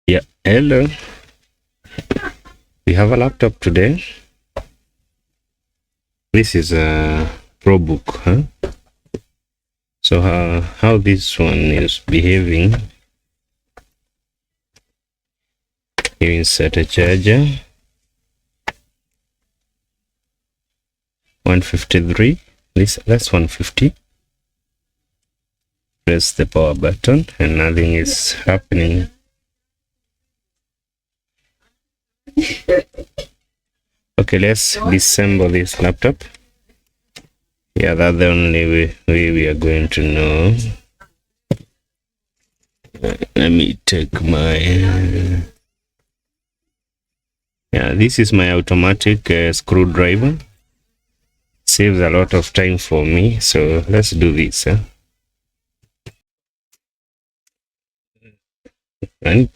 Yeah, hello. We have a laptop today. This is a ProBook, huh? So how this one is behaving? You insert a charger. 153. That's 150. Press the power button and nothing is happening. Okay, let's disassemble this laptop. Yeah, that's the only way we are going to know. Let me take my... yeah, this is my automatic screwdriver. Saves a lot of time for me, so let's do this. And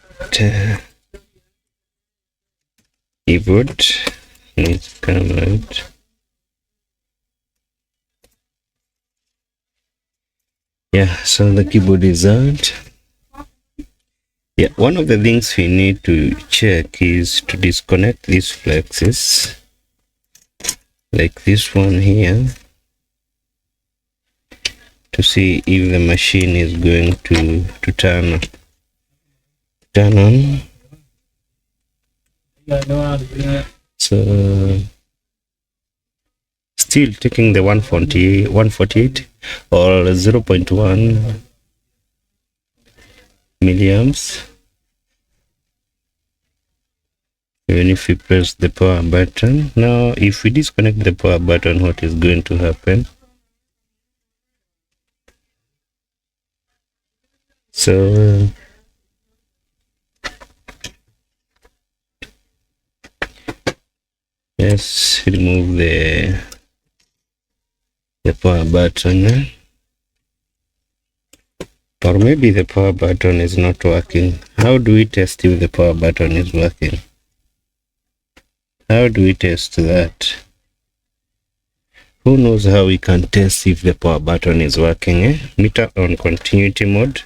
keyboard needs to come out. Yeah, so the keyboard is out. Yeah, one of the things we need to check is to disconnect these flexes, like this one here, to see if the machine is going to turn on. So still taking the 148 or 0.1 milliamps. Even if we press the power button. Now if we disconnect the power button, what is going to happen? So let's remove the power button, or maybe the power button is not working. How do we test if the power button is working? How do we test that? Who knows how we can test if the power button is working? Meter on continuity mode.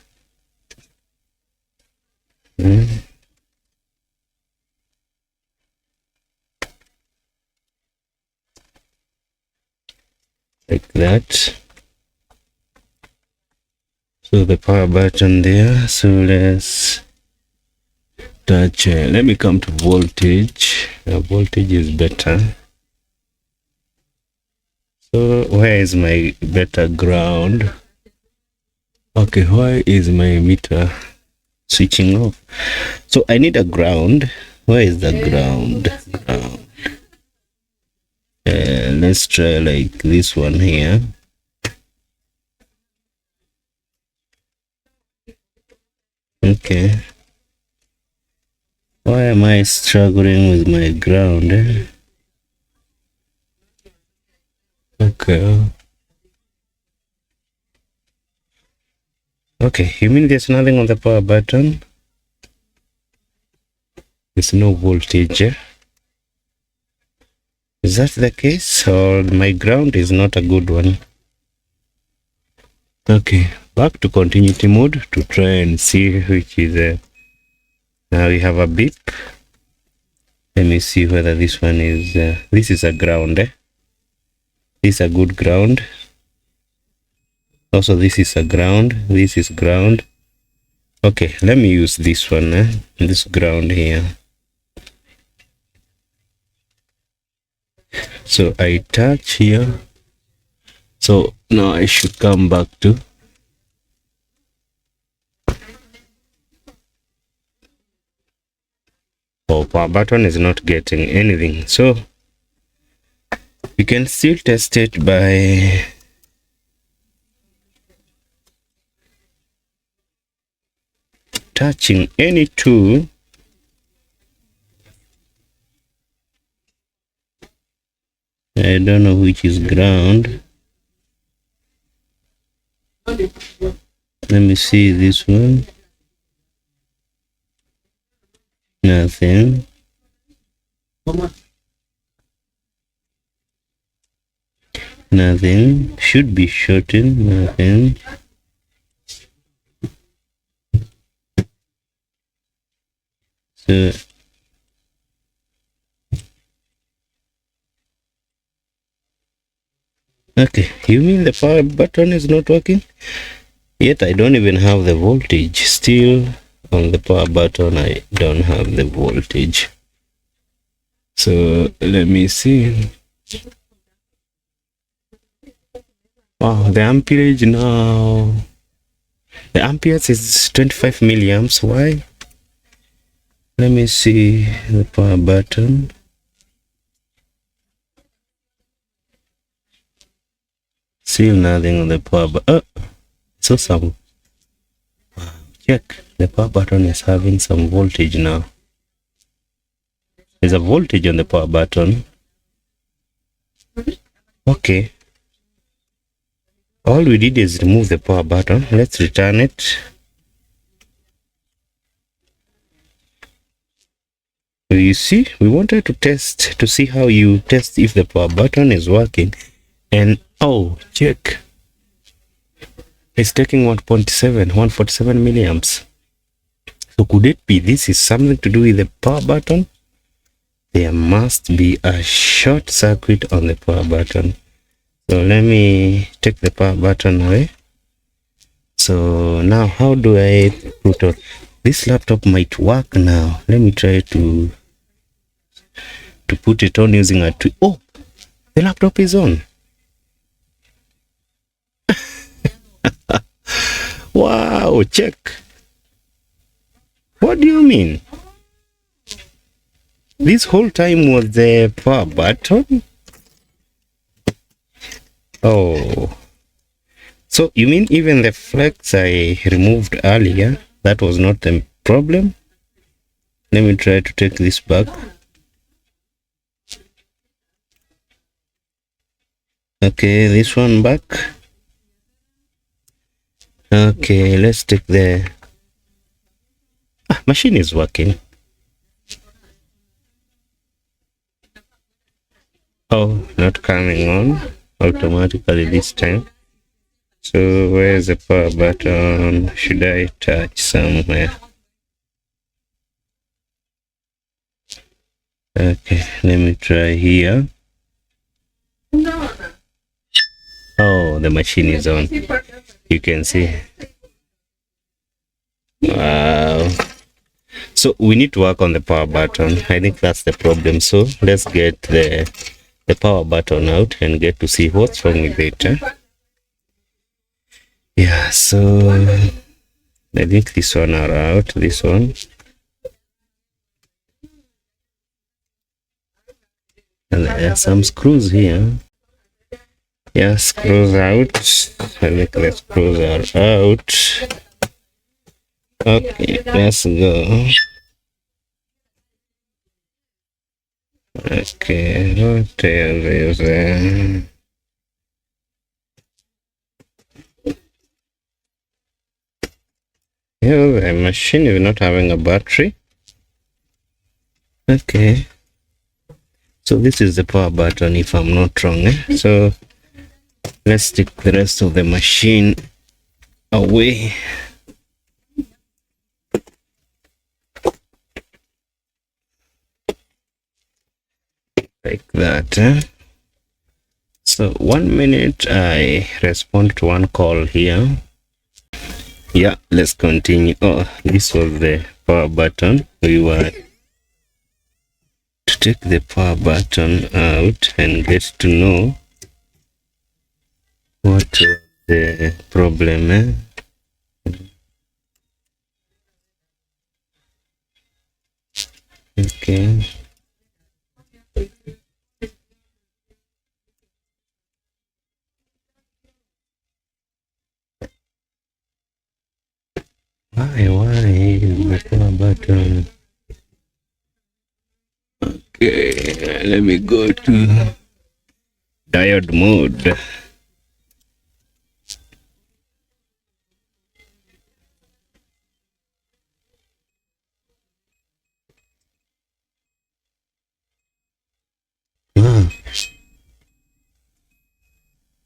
Like that. So the power button there. So let's touch. Let me come to voltage. Voltage is better. So where is my better ground? Okay, why is my meter switching off? So I need a ground. Where is the ground? Let's try like this one here. Okay. Why am I struggling with my ground? Okay. Okay, you mean there's nothing on the power button? There's no voltage. Is that the case, or my ground is not a good one? Okay, back to continuity mode to try and see which is now we have a beep. Let me see whether this one is this is a ground. This is a good ground. Also this is a ground. This is ground. Okay, let me use this one, this ground here. So I touch here. So now I should come back to power button is not getting anything. So you can still test it by touching any tool. I don't know which is ground. Let me see this one. Nothing. Nothing. Should be shortened. Nothing. So okay, you mean the power button is not working? Yet I don't even have the voltage. Still on the power button, I don't have the voltage. So let me see. Wow, the amperage now. The amperes is 25 milliamps. Why? Let me see the power button. Still nothing on the power button. Oh, so some. Check. The power button is having some voltage now. There's a voltage on the power button. Okay. All we did is remove the power button. Let's return it. You see, we wanted to test to see how you test if the power button is working. And oh, check. It's taking 147 milliamps. So could it be this is something to do with the power button? There must be a short circuit on the power button. So let me take the power button away. So now how do I put on? This laptop might work now. Let me try to put it on using a oh, the laptop is on. Wow, check. What do you mean? This whole time was the power button? Oh. So you mean even the flex I removed earlier, that was not the problem? Let me try to take this back. Okay, this one back. Okay, let's take the machine is working. Oh, not coming on automatically this time. So where's the power button? Should I touch somewhere? Okay, let me try here. Oh, the machine is on. You can see. Wow. So we need to work on the power button. I think that's the problem. So let's get the power button out and get to see what's wrong with it. Yeah, so I think this one are out. This one. And there are some screws here. Yeah, screws out. I think the screws are out. Okay, let's go. Okay, what else is there? Yeah, the machine is not having a battery. Okay. So this is the power button if I'm not wrong. So let's take the rest of the machine away. Like that. So 1 minute, I respond to one call here. Yeah, let's continue. Oh, this was the power button. We were to take the power button out and get to know what was the problem. Okay. Why the power button? Okay, let me go to diode mode.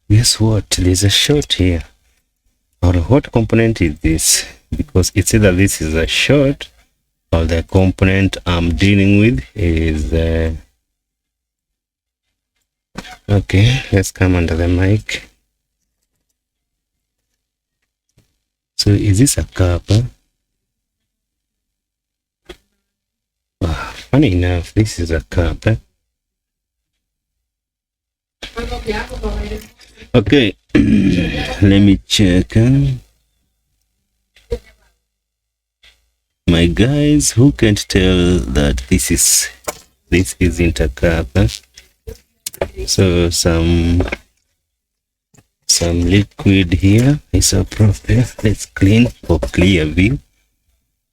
Guess what? There's a short here. Or what component is this? Because it's either this is a short Well, the component I'm dealing with is okay, let's come under the mic. So is this a cup? Funny enough, this is a cup. Okay, let me check. My guys, who can't tell that this isn't a cup? So some liquid here is appropriate. Let's clean for clear view.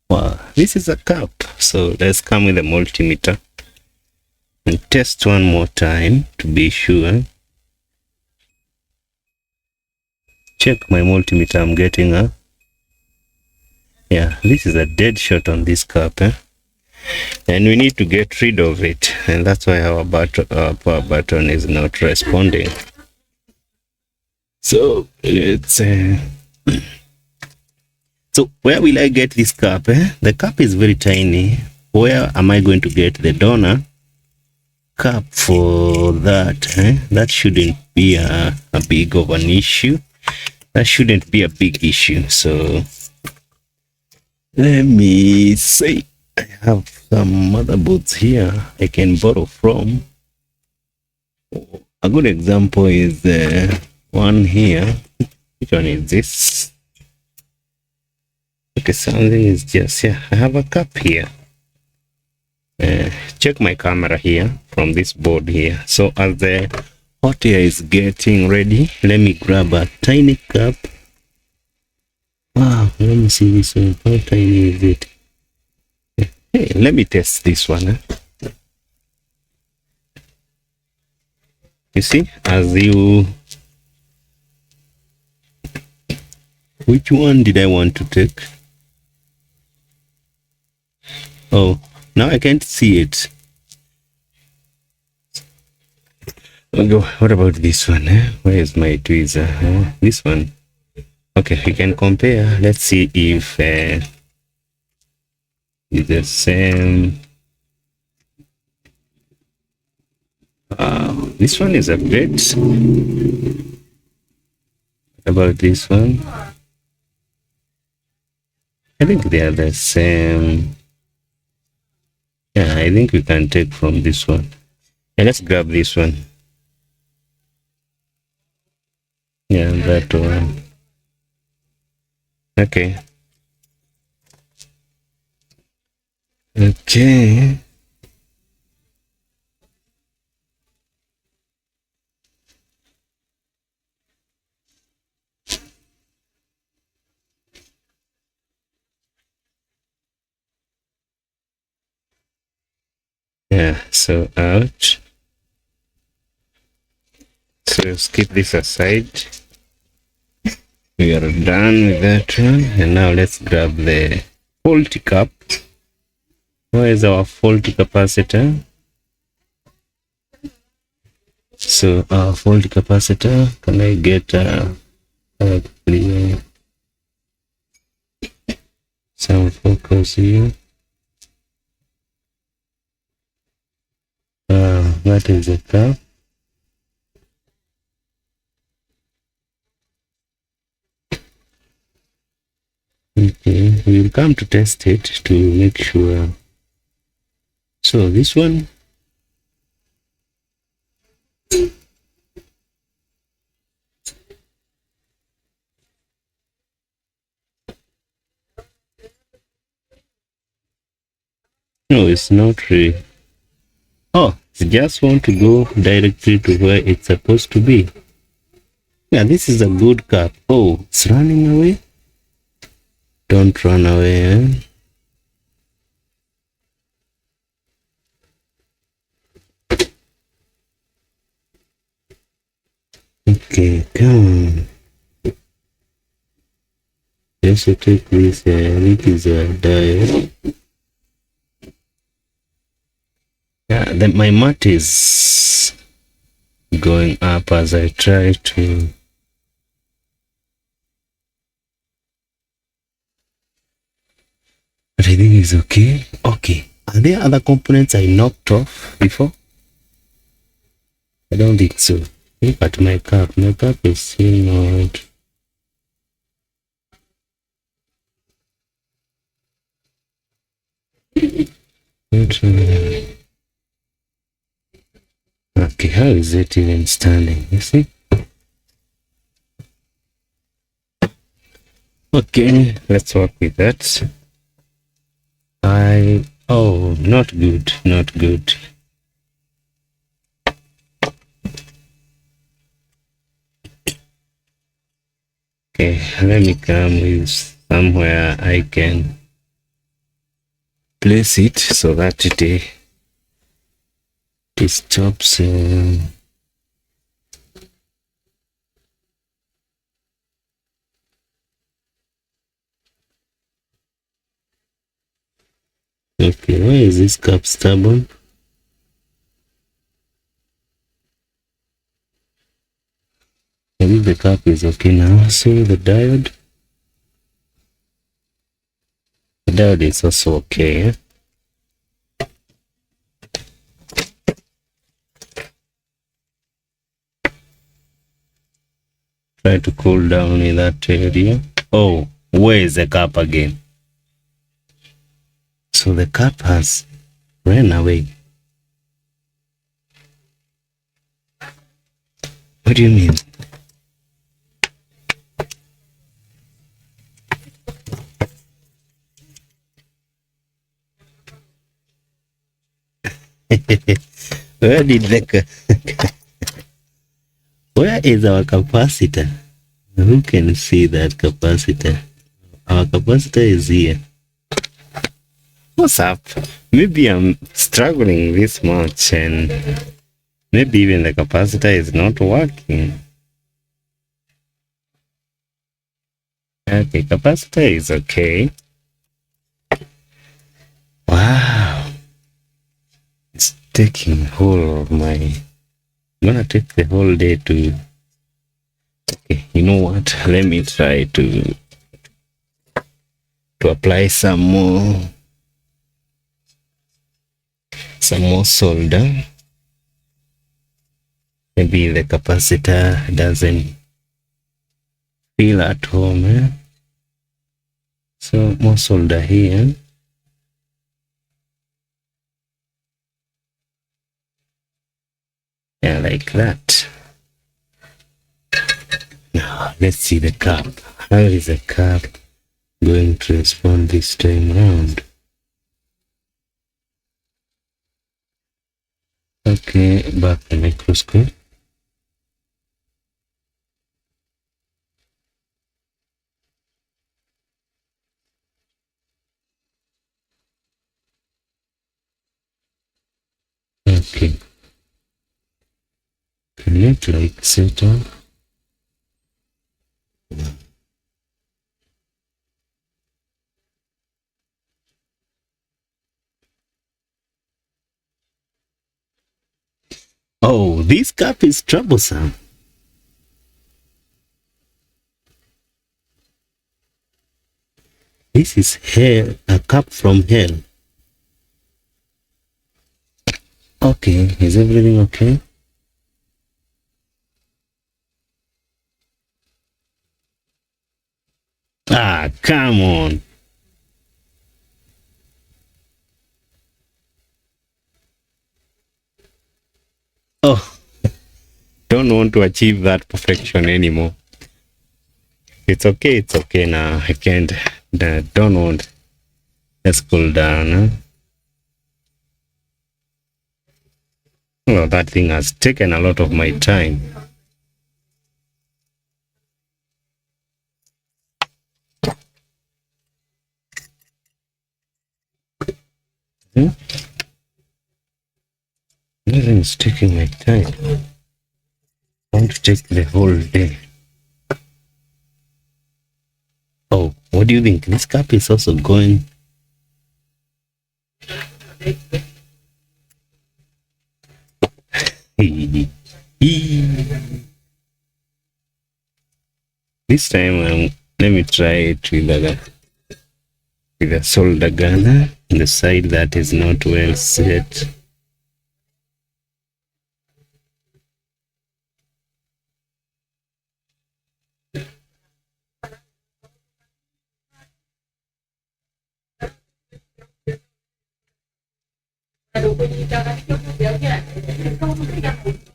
Wow, this is a cup. So let's come with a multimeter and test one more time to be sure. Check my multimeter. I'm getting a this is a dead shot on this cup, and we need to get rid of it, and that's why our power button is not responding. So it's so where will I get this cup? The cup is very tiny. Where am I going to get the donor cup for that? That shouldn't be a big of an issue. That shouldn't be a big issue. So let me see. I have some motherboards here I can borrow from. A good example is one here. Which one is this? Okay, something is just I have a cup here. Check my camera here from this board here. So as the hot air is getting ready, let me grab a tiny cup. Wow, let me see this one. How tiny is it? Hey, let me test this one. You see, which one did I want to take? Oh, now I can't see it. Okay, what about this one? Where is my tweezer? This one. Okay, we can compare. Let's see if it's the same. This one is a bit. What about this one? I think they are the same. Yeah, I think we can take from this one. Yeah, let's grab this one. Yeah, that one. Okay. Okay. Yeah, so out. So skip this aside. We are done with that one, and now let's grab the faulty cup. Where is our faulty capacitor? So our faulty capacitor, can I get some focus here? That is the cup. Okay, we will come to test it to make sure. So this one, no, it's not really. Oh, I just want to go directly to where it's supposed to be. Yeah, this is a good cup. Oh, it's running away. Don't run away. Okay, come on. Let's take this. It is a dial. Yeah, my mat is going up as I try to. but I think it's okay. Okay, are there other components I knocked off before? I don't think so. Look at my cup. My cup is still not. Okay, how is it even standing? You see? Okay, let's work with that. Oh, not good, not good. Okay, let me come with somewhere I can place it so that it stops. Okay, why is this cup stubborn? Maybe the cup is okay now. So the diode is also okay. Try to cool down in that area. Oh, where is the cup again? So the cup has ran away. What do you mean? Where did where is our capacitor? Who can see that capacitor? Our capacitor is here. What's up? Maybe I'm struggling this much and maybe even the capacitor is not working. Okay, capacitor is okay. Wow. It's taking whole of my... I'm gonna take the whole day to... Okay, you know what? Let me try to apply some more solder. Maybe the capacitor doesn't feel at home. So more solder here. Yeah, like that. Now let's see the cup. How is the cup going to respond this time around? Okay, back the microscope. Okay. Can it like set up? Oh, this cup is troublesome. This is hell, a cup from hell. Okay, is everything okay? Ah, come on. Oh, don't want to achieve that perfection anymore. It's okay now. I can't, don't want. Let's cool down. Huh? Well, that thing has taken a lot of my time. Hmm? Everything is taking my time. I want to take the whole day. Oh, what do you think? This cup is also going. This time, let me try it with the with a solder gun, the side that is not well set.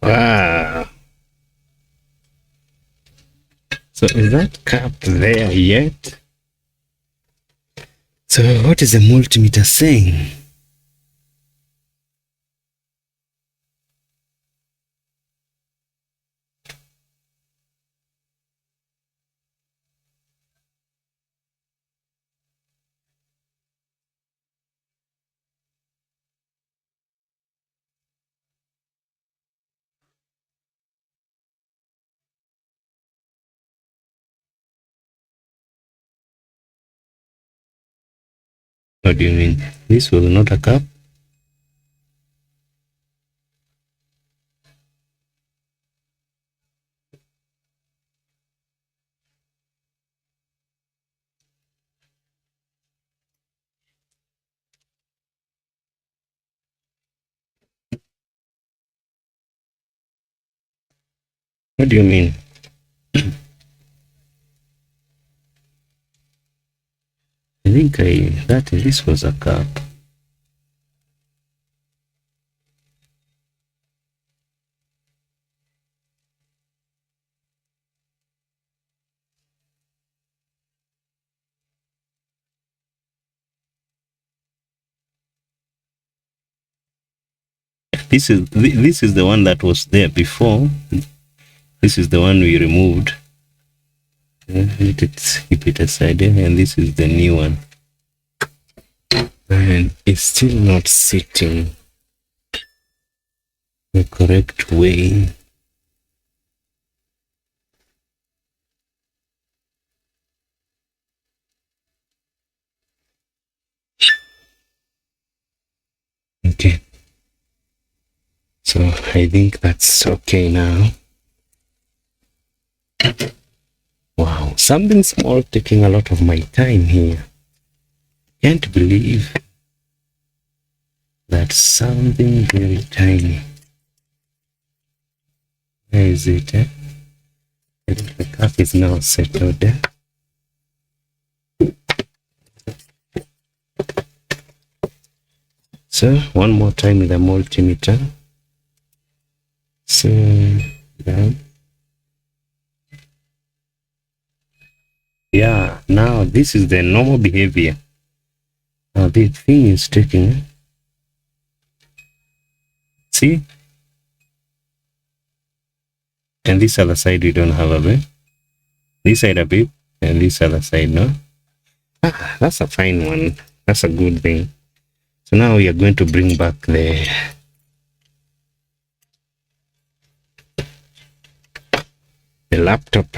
Wow. So is that cap there yet? So what is the multimeter saying? What do you mean? This was not a cap? What do you mean? I think this was a cap. This is the one that was there before. This is the one we removed. Let's keep it aside, and this is the new one. And it's still not sitting the correct way. Okay. So I think that's okay now. Wow, something small taking a lot of my time here. Can't believe that's something very tiny. Where is it? I think the cap is now settled. So one more time with the multimeter. So down. Yeah, now this is the normal behavior. Now the thing is taking. See? And this other side we don't have a bit. This side a bit, and this other side no. That's a fine one. That's a good thing. So now we are going to bring back the laptop.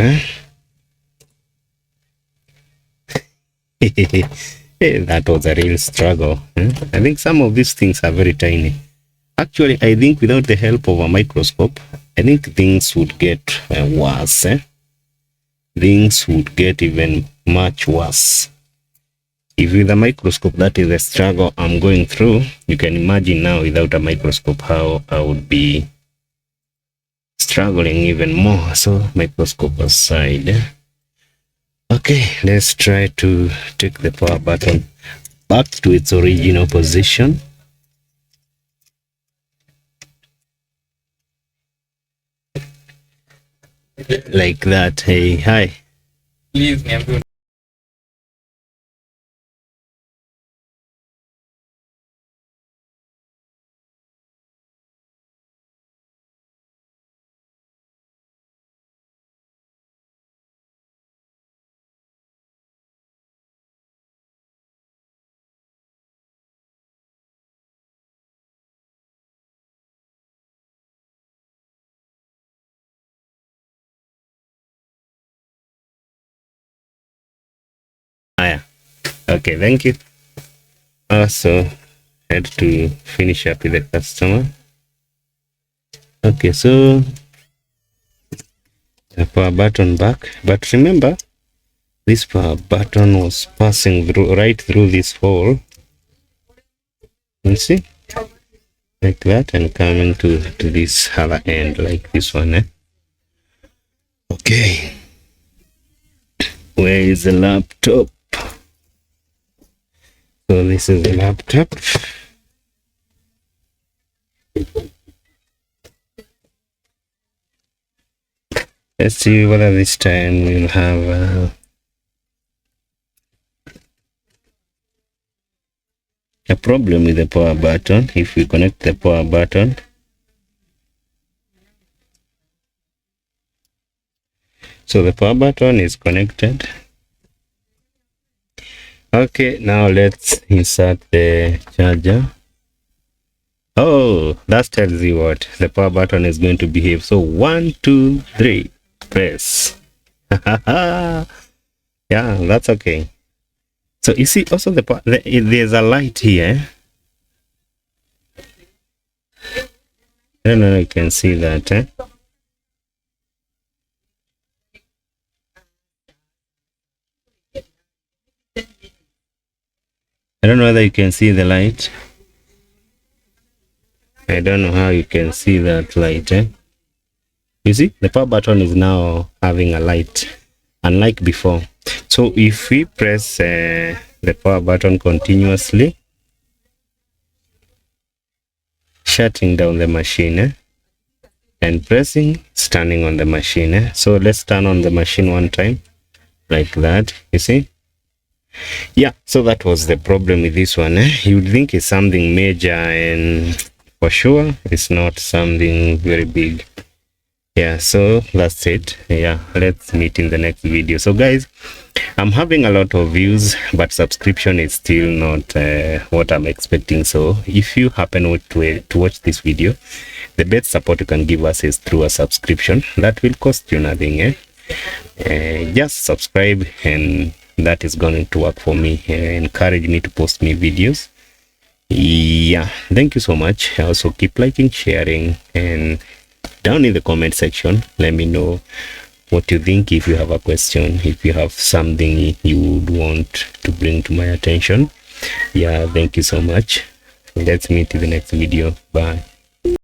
That was a real struggle. I think some of these things are very tiny. Actually, I think without the help of a microscope, I think things would get worse. Things would get even much worse. If with a microscope, that is the struggle I'm going through, you can imagine now without a microscope how I would be struggling even more. So microscope aside. Okay, let's try to take the power button back to its original position. Like that. Hey, hi. Please, I'm Okay, thank you. Also, had to finish up with the customer. Okay, so the power button back. But remember, this power button was passing through right through this hole. You see, like that, and coming to this other end, like this one. Okay, where is the laptop? So this is the laptop. Let's see whether this time we'll have a problem with the power button. If we connect the power button, so the power button is connected. Okay, now let's insert the charger. Oh, that tells you what the power button is going to behave. So 1, 2, 3, press. Yeah, that's okay. So you see also there's a light here. I don't know if you can see that. I don't know whether you can see the light. I don't know how you can see that light. You see, the power button is now having a light, unlike before. So if we press the power button continuously, shutting down the machine, and pressing, turning on the machine. So let's turn on the machine one time, like that. You see? Yeah, so that was the problem with this one. You'd think it's something major, and for sure it's not something very big. Yeah, so that's it. Yeah, let's meet in the next video. So guys, I'm having a lot of views, but subscription is still not what I'm expecting. So if you happen to watch this video, the best support you can give us is through a subscription. That will cost you nothing. Just subscribe, and that is going to work for me. Encourage me to post me videos. Yeah, thank you so much. Also keep liking, sharing, and down in the comment section, let me know what you think. If you have a question, if you have something you would want to bring to my attention. Yeah, thank you so much. Let's meet in the next video. Bye.